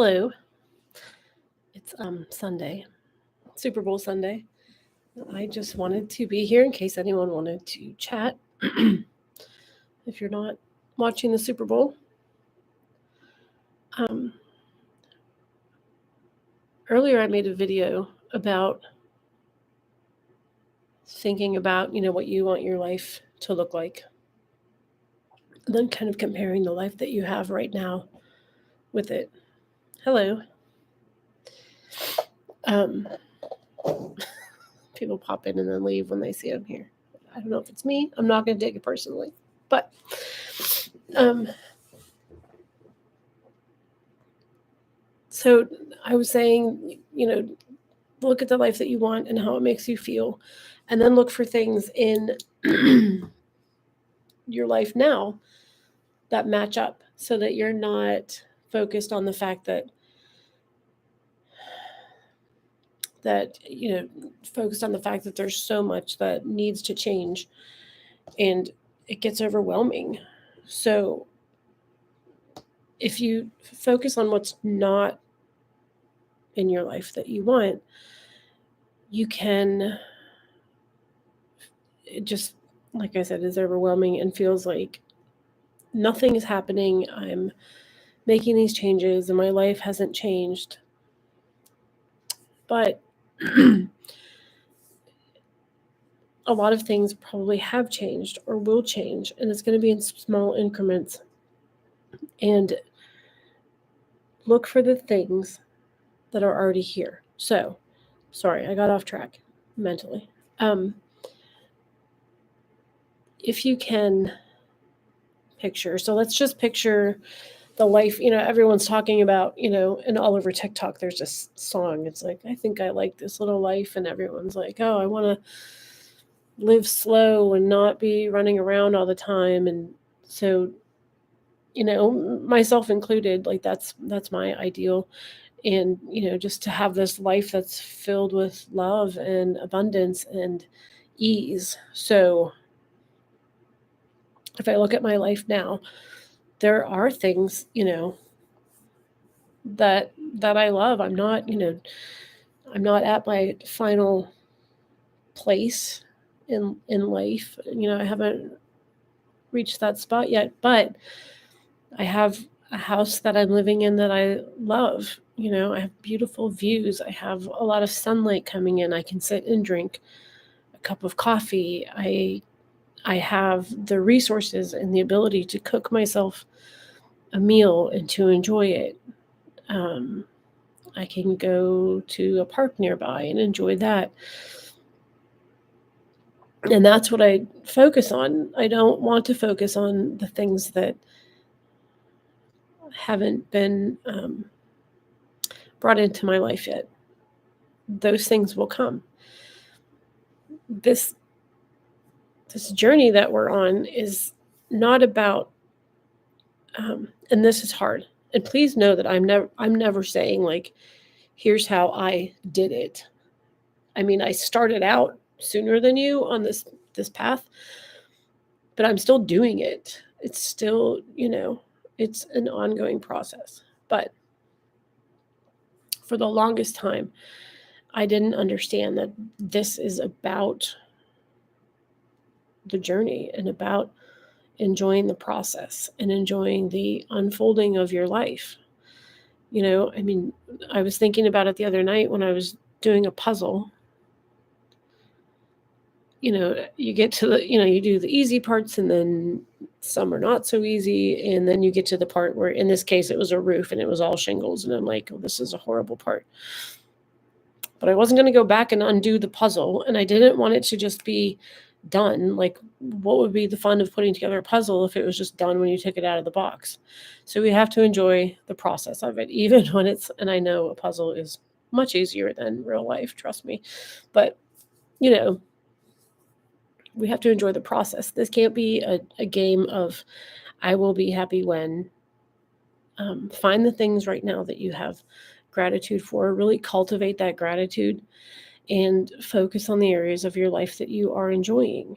Hello. It's Sunday, Super Bowl Sunday. I just wanted to be here in case anyone wanted to chat. If you're not watching the Super Bowl, um, earlier I made a video about thinking about what you want your life to look like, and then kind of comparing the life that you have right now with it. Hello. Um, People pop in and then leave when they see I'm here. I don't know if it's me. I'm not going to take it personally, but so I was saying, look at the life that you want and how it makes you feel, and then look for things in your life now that match up, so that you're not focused on the fact that focused on the fact that there's so much that needs to change and it gets overwhelming. So if you focus on what's not in your life that you want, you can, it just, like I said, is overwhelming and feels like nothing is happening. I'm making these changes and my life hasn't changed. But a lot of things probably have changed or will change, and it's going to be in small increments. And look for the things that are already here. So, sorry, I got off track mentally. If you can picture, so let's just picture the life, everyone's talking about, and all over TikTok, there's this song. It's like, I think I like this little life. And everyone's like, oh, I want to live slow and not be running around all the time. And so, myself included, like that's my ideal. And, just to have this life that's filled with love and abundance and ease. So if I look at my life now, there are things, that I love. I'm not at my final place in life. I haven't reached that spot yet, but I have a house that I'm living in that I love. I have beautiful views. I have a lot of sunlight coming in. I can sit and drink a cup of coffee. I have the resources and the ability to cook myself a meal and to enjoy it. I can go to a park nearby and enjoy that. And that's what I focus on. I don't want to focus on the things that haven't been brought into my life yet. Those things will come. This journey that we're on is not about, and this is hard. And please know that I'm never saying like, here's how I did it. I mean, I started out sooner than you on this path, but I'm still doing it. It's still, it's an ongoing process. But for the longest time, I didn't understand that this is about the journey and about enjoying the process and enjoying the unfolding of your life. I mean, I was thinking about it the other night when I was doing a puzzle. You get to the, you do the easy parts, and then some are not so easy. And then you get to the part where, in this case, it was a roof and it was all shingles. And I'm like, oh, this is a horrible part. But I wasn't going to go back and undo the puzzle. And I didn't want it to just be done. Like, what would be the fun of putting together a puzzle if it was just done when you took it out of the box? So we have to enjoy the process of it, even when it's, and I know a puzzle is much easier than real life, trust me. But, we have to enjoy the process. This can't be a game of, I will be happy when. Find the things right now that you have gratitude for. Really cultivate that gratitude and focus on the areas of your life that you are enjoying.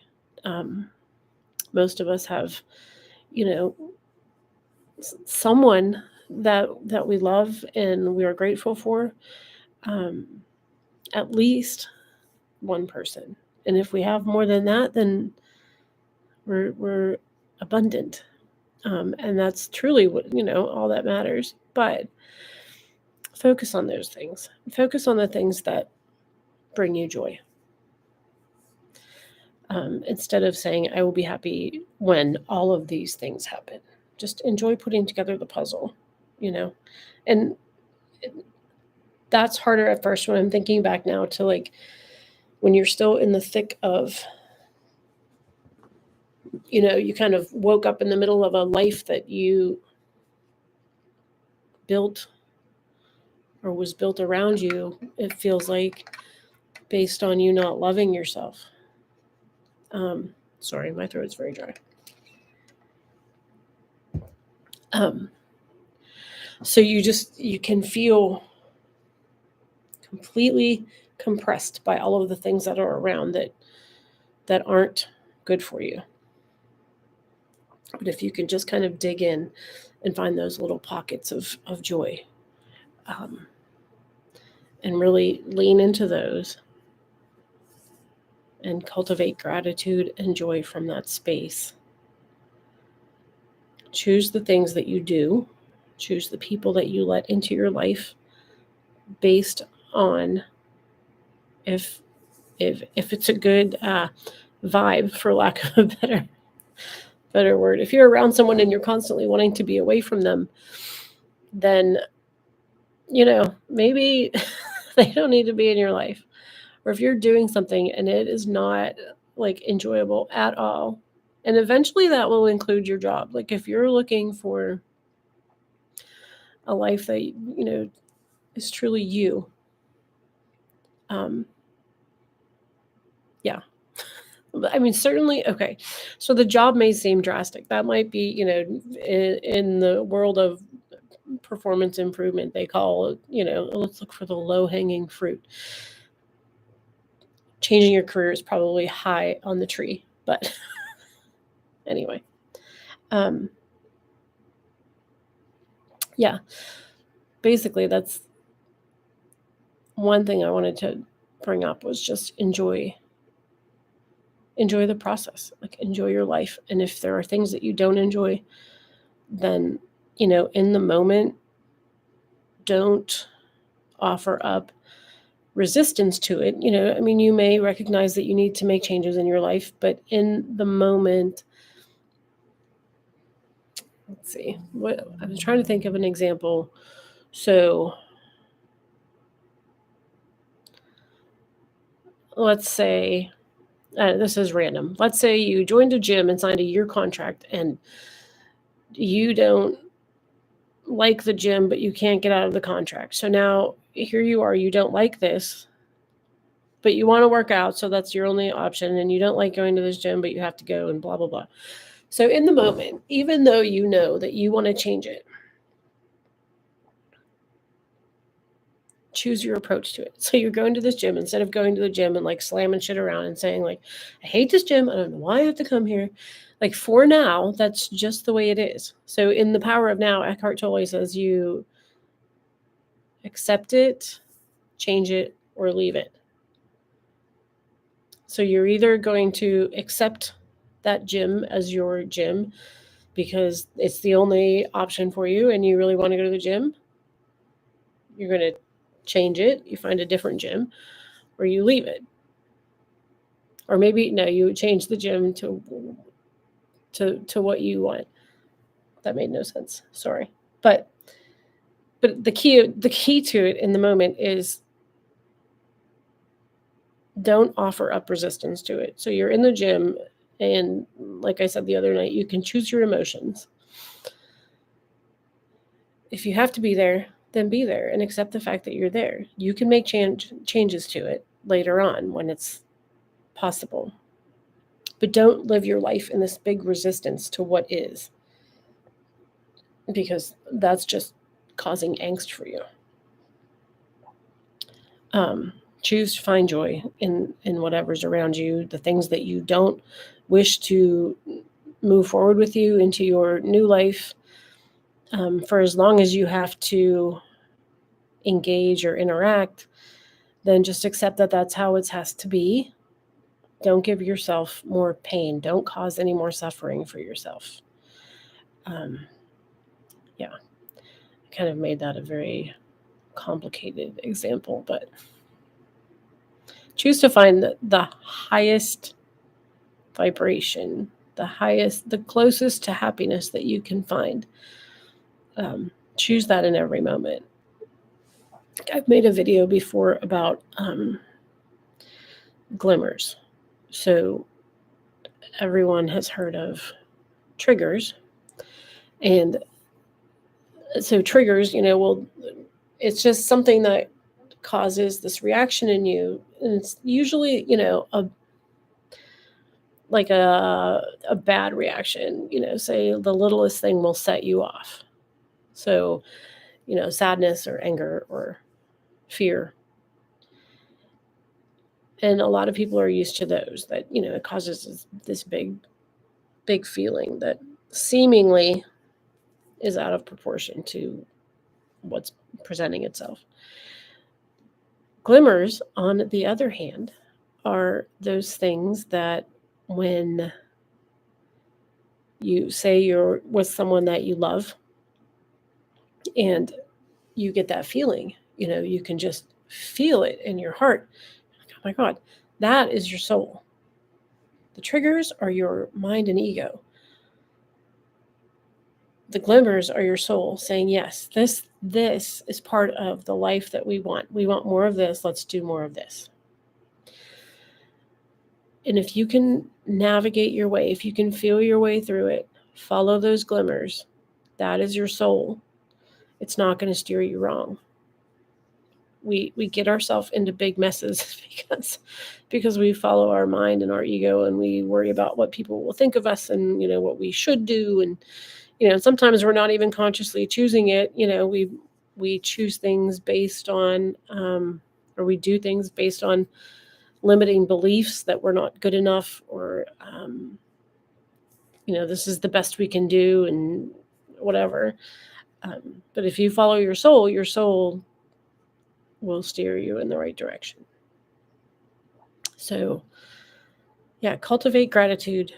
Most of us have, someone that we love and we are grateful for, at least one person. And if we have more than that, then we're abundant. And that's truly what, all that matters. But focus on those things. Focus on the things that bring you joy. Instead of saying, I will be happy when all of these things happen. Just enjoy putting together the puzzle, and that's harder at first when I'm thinking back now to like when you're still in the thick of, you kind of woke up in the middle of a life that you built or was built around you. It feels like based on you not loving yourself. Sorry, my throat's very dry. So you can feel completely compressed by all of the things that are around that aren't good for you. But if you can just kind of dig in and find those little pockets of joy, and really lean into those and cultivate gratitude and joy from that space. Choose the things that you do. Choose the people that you let into your life based on if it's a good vibe, for lack of a better word. If you're around someone and you're constantly wanting to be away from them, then maybe they don't need to be in your life. Or if you're doing something and it is not like enjoyable at all, and eventually that will include your job. Like if you're looking for a life that is truly you, yeah. I mean, certainly, okay. So the job may seem drastic. That might be, in the world of performance improvement, they call it, let's look for the low-hanging fruit. Changing your career is probably high on the tree, but anyway. Yeah. Basically, that's one thing I wanted to bring up was just enjoy the process, like enjoy your life. And if there are things that you don't enjoy, then, in the moment, don't offer up resistance to it. I mean, you may recognize that you need to make changes in your life, but in the moment, let's see, what I was trying to think of an example. So let's say, this is random. Let's say you joined a gym and signed a year contract and you don't like the gym, but you can't get out of the contract. So now here you are, you don't like this, but you want to work out. So that's your only option. And you don't like going to this gym, but you have to go and blah, blah, blah. So in the moment, even though you know that you want to change it, choose your approach to it. So you're going to this gym instead of going to the gym and like slamming shit around and saying like, I hate this gym. I don't know why I have to come here. Like for now, that's just the way it is. So in The Power of Now, Eckhart Tolle says you accept it, change it, or leave it. So you're either going to accept that gym as your gym because it's the only option for you and you really want to go to the gym. You're going to change it, you find a different gym, or you leave it. Or maybe no, you change the gym to what you want. That made no sense. Sorry. But the key to it in the moment is don't offer up resistance to it. So you're in the gym and like I said the other night, you can choose your emotions. If you have to be there, then be there and accept the fact that you're there. You can make changes to it later on when it's possible. But don't live your life in this big resistance to what is, because that's just causing angst for you. Choose to find joy in whatever's around you, the things that you don't wish to move forward with you into your new life. for as long as you have to engage or interact, then just accept that that's how it has to be. Don't give yourself more pain. Don't cause any more suffering for yourself. Yeah, I kind of made that a very complicated example, but choose to find the highest vibration, the closest to happiness that you can find. Choose that in every moment. I've made a video before about glimmers. So everyone has heard of triggers. And so triggers, it's just something that causes this reaction in you. And it's usually, a bad reaction, say the littlest thing will set you off. So, sadness or anger or fear. And a lot of people are used to those that, it causes this big feeling that seemingly is out of proportion to what's presenting itself. Glimmers, on the other hand, are those things that when you say you're with someone that you love and you get that feeling, you can just feel it in your heart. Oh my God, that is your soul. The triggers are your mind and ego. The glimmers are your soul saying, yes, this is part of the life that we want. We want more of this. Let's do more of this. And if you can navigate your way, if you can feel your way through it, follow those glimmers, that is your soul. It's not going to steer you wrong. We get ourselves into big messes because we follow our mind and our ego, and we worry about what people will think of us and, what we should do. And, sometimes we're not even consciously choosing it. We choose things based on, or we do things based on limiting beliefs that we're not good enough, or, this is the best we can do and whatever. But if you follow your soul will steer you in the right direction. So, yeah, cultivate gratitude.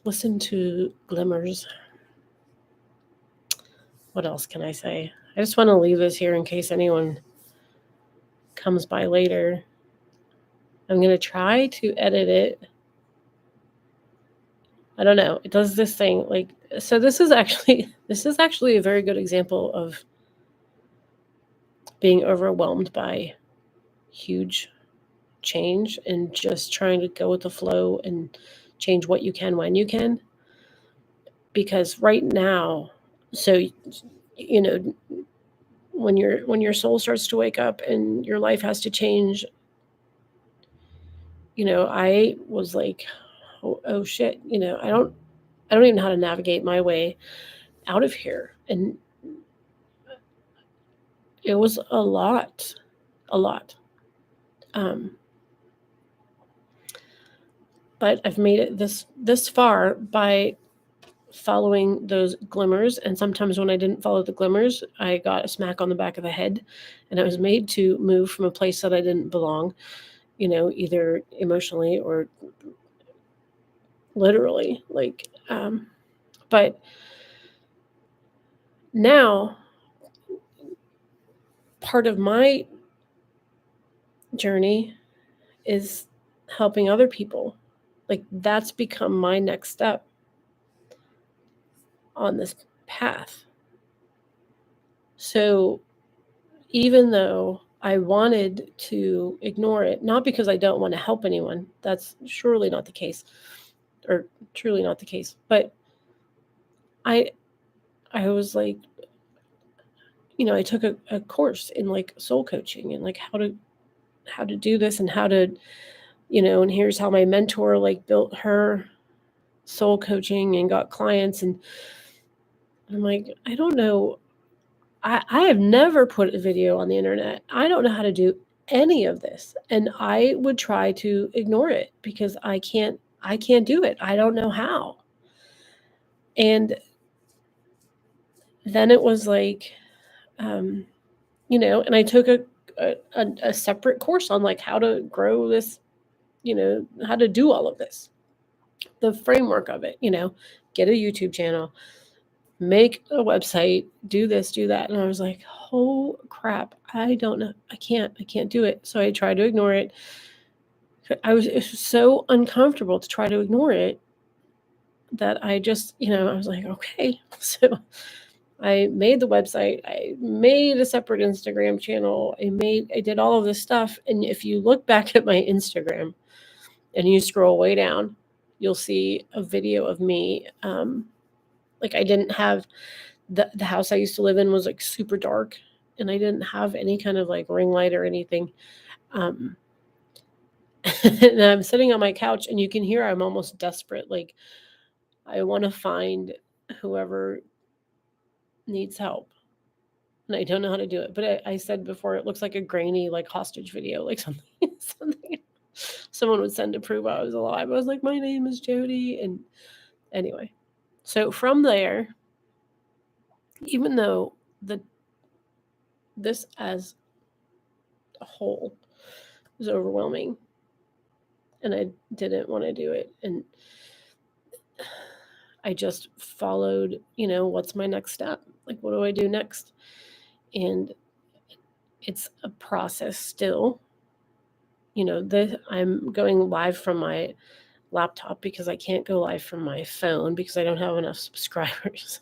Listen to glimmers. What else can I say? I just want to leave this here in case anyone comes by later. I'm going to try to edit it. I don't know. It does this thing so this is actually a very good example of being overwhelmed by huge change and just trying to go with the flow and change what you can when you can. Because right now, so when your soul starts to wake up and your life has to change, I was like, oh shit, I don't even know how to navigate my way out of here. And it was a lot. But I've made it this far by following those glimmers. And sometimes when I didn't follow the glimmers, I got a smack on the back of the head, and I was made to move from a place that I didn't belong, either emotionally or literally. But now part of my journey is helping other people. That's become my next step on this path. So even though I wanted to ignore it, not because I don't want to help anyone, that's surely not the case, or truly not the case, but I was like, I took a course in soul coaching and how to do this and how to, and here's how my mentor built her soul coaching and got clients. And I'm like, I don't know. I have never put a video on the internet. I don't know how to do any of this. And I would try to ignore it because I can't do it. I don't know how. And then it was like, and I took a separate course on like how to grow this, how to do all of this, the framework of it, get a YouTube channel, make a website, do this, do that. And I was like, oh crap, I don't know. I can't do it. So I tried to ignore it. It was so uncomfortable to try to ignore it that I just, I was like, okay. So I made the website, I made a separate Instagram channel, I did all of this stuff. And if you look back at my Instagram and you scroll way down, you'll see a video of me. Like I didn't have the house I used to live in was like super dark, and I didn't have any kind of like ring light or anything. And I'm sitting on my couch, and you can hear I'm almost desperate. Like I want to find whoever needs help, and I don't know how to do it. But I said before, it looks like a grainy like hostage video, like something someone would send to prove I was alive. I was like, my name is Jody, and anyway, so from there, even though this as a whole was overwhelming, and I didn't want to do it, and I just followed, what's my next step? Like, what do I do next? And it's a process still. I'm going live from my laptop because I can't go live from my phone because I don't have enough subscribers.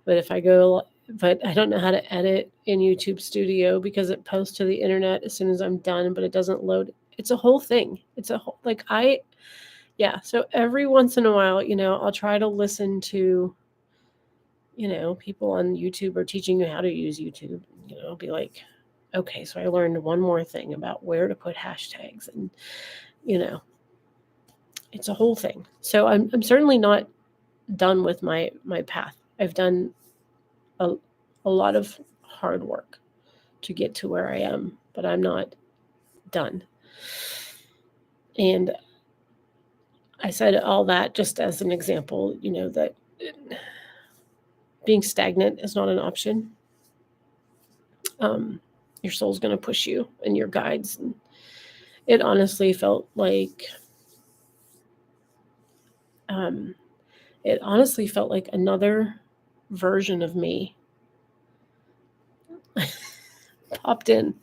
But I don't know how to edit in YouTube Studio because it posts to the internet as soon as I'm done, but it doesn't load. It's a whole thing. It's a whole, like so every once in a while, I'll try to listen to, people on YouTube are teaching you how to use YouTube. I'll be like, okay, so I learned one more thing about where to put hashtags, and, it's a whole thing. So I'm certainly not done with my path. I've done a lot of hard work to get to where I am, but I'm not done. And I said all that just as an example, that being stagnant is not an option. Your soul's going to push you and your guides. And it honestly felt like, another version of me popped in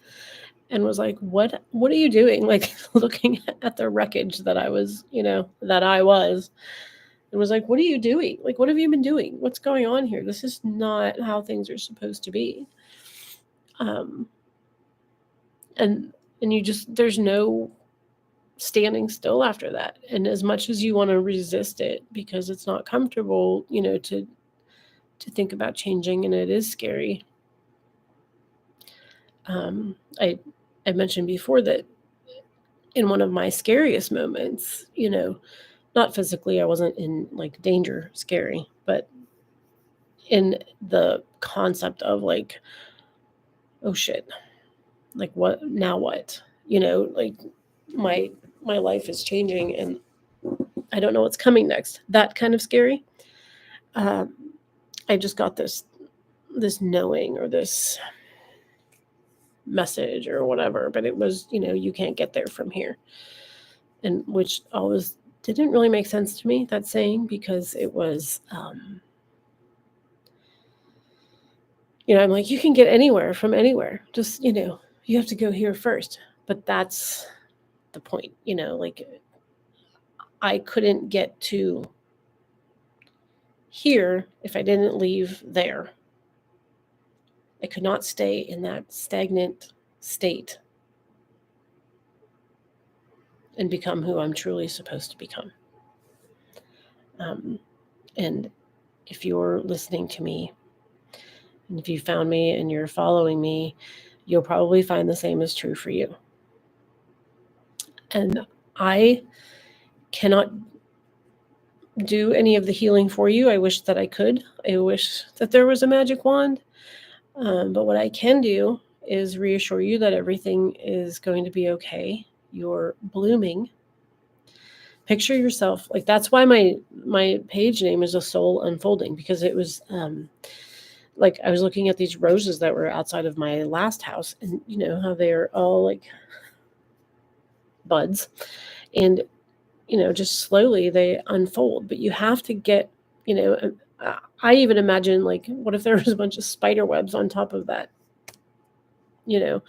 and was like, what are you doing? Like looking at the wreckage that I was, and was like, what are you doing? Like, what have you been doing? What's going on here? This is not how things are supposed to be. And you just, there's no standing still after that. And as much as you want to resist it because it's not comfortable, to think about changing, and it is scary. I mentioned before that in one of my scariest moments, not physically, I wasn't in like danger scary, but in the concept of like, oh shit, like what now, what, like my life is changing and I don't know what's coming next. That kind of scary. I just got this knowing, or this message or whatever, but it was, you can't get there from here. And which always didn't really make sense to me, that saying, because it was, I'm like, you can get anywhere from anywhere. Just, you have to go here first. But that's the point, like I couldn't get to here if I didn't leave there. I could not stay in that stagnant state and become who I'm truly supposed to become. And if you're listening to me, and if you found me and you're following me, you'll probably find the same is true for you. And I cannot do any of the healing for you. I wish that I could. I wish that there was a magic wand. But what I can do is reassure you that everything is going to be okay. You're blooming. Picture yourself, like that's why my page name is A Soul Unfolding, because it was like I was looking at these roses that were outside of my last house, and you know how they're all like buds, and you know, just slowly they unfold. But you have to get, you know, I even imagine like, what if there was a bunch of spider webs on top of that, you know,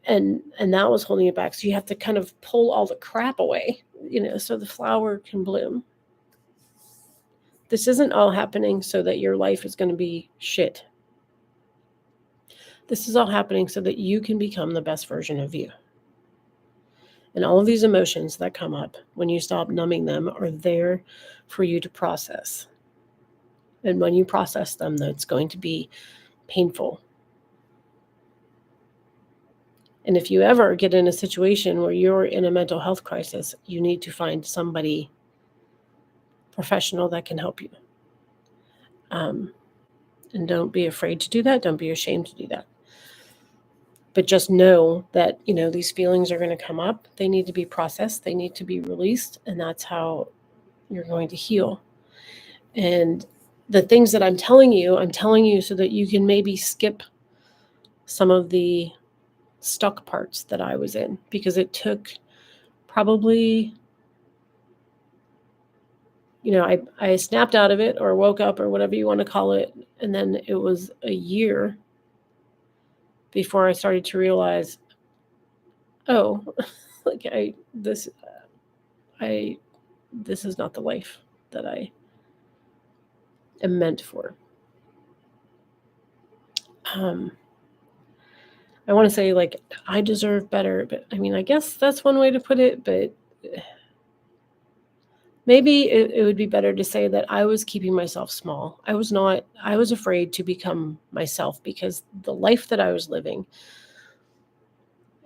and that was holding it back. So you have to kind of pull all the crap away, you know, so the flower can bloom. This isn't all happening so that your life is going to be shit. This is all happening so that you can become the best version of you. And all of these emotions that come up when you stop numbing them are there for you to process. And when you process them, that's going to be painful. And if you ever get in a situation where you're in a mental health crisis, you need to find somebody professional that can help you. And don't be afraid to do that. Don't be ashamed to do that. But just know that, you know, these feelings are going to come up. They need to be processed. They need to be released. And that's how you're going to heal. And the things that I'm telling you so that you can maybe skip some of the stuck parts that I was in, because it took probably, you know, I snapped out of it or woke up or whatever you want to call it. And then it was a year before I started to realize, oh, like this is not the life that I am meant for. I want to say like I deserve better, but I mean, I guess that's one way to put it, but maybe it would be better to say that I was keeping myself small. I was afraid to become myself because the life that I was living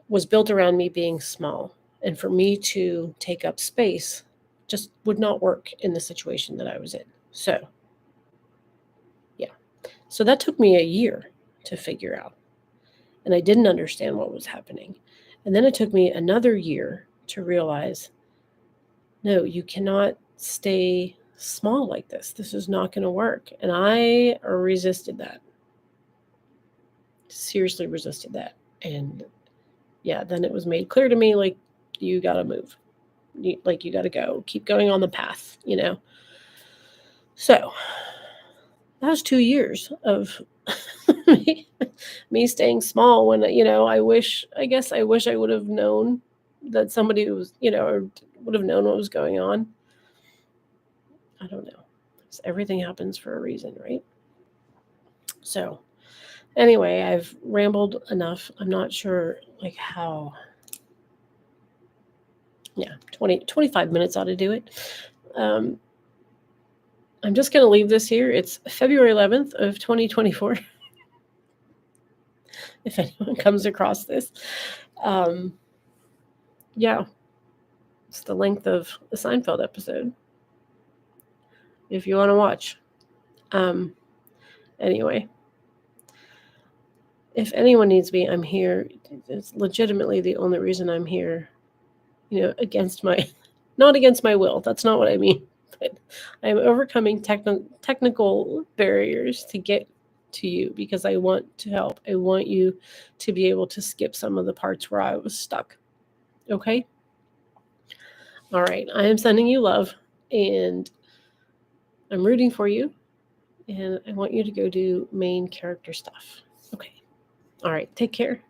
was built around me being small. And for me to take up space just would not work in the situation that I was in. So, yeah. So that took me a year to figure out. And I didn't understand what was happening. And then it took me another year to realize, no, you cannot stay small like this. This is not going to work. And I resisted that. Seriously resisted that. And yeah, then it was made clear to me, like, you got to move. You got to go. Keep going on the path, you know. So that was 2 years of me staying small when, you know, I wish I would have known that somebody was, you know, or would have known what was going on. I don't know. Everything happens for a reason, right? So anyway, I've rambled enough. I'm not sure like how. Yeah, 25 minutes ought to do it. I'm just going to leave this here. It's February 11th of 2024. If anyone comes across this. Yeah, it's the length of a Seinfeld episode, if you want to watch. Anyway, if anyone needs me, I'm here. It's legitimately the only reason I'm here, you know, not against my will. That's not what I mean. But I'm overcoming technical barriers to get to you because I want to help. I want you to be able to skip some of the parts where I was stuck. Okay? All right. I am sending you love, and I'm rooting for you, and I want you to go do main character stuff. Okay. All right. Take care.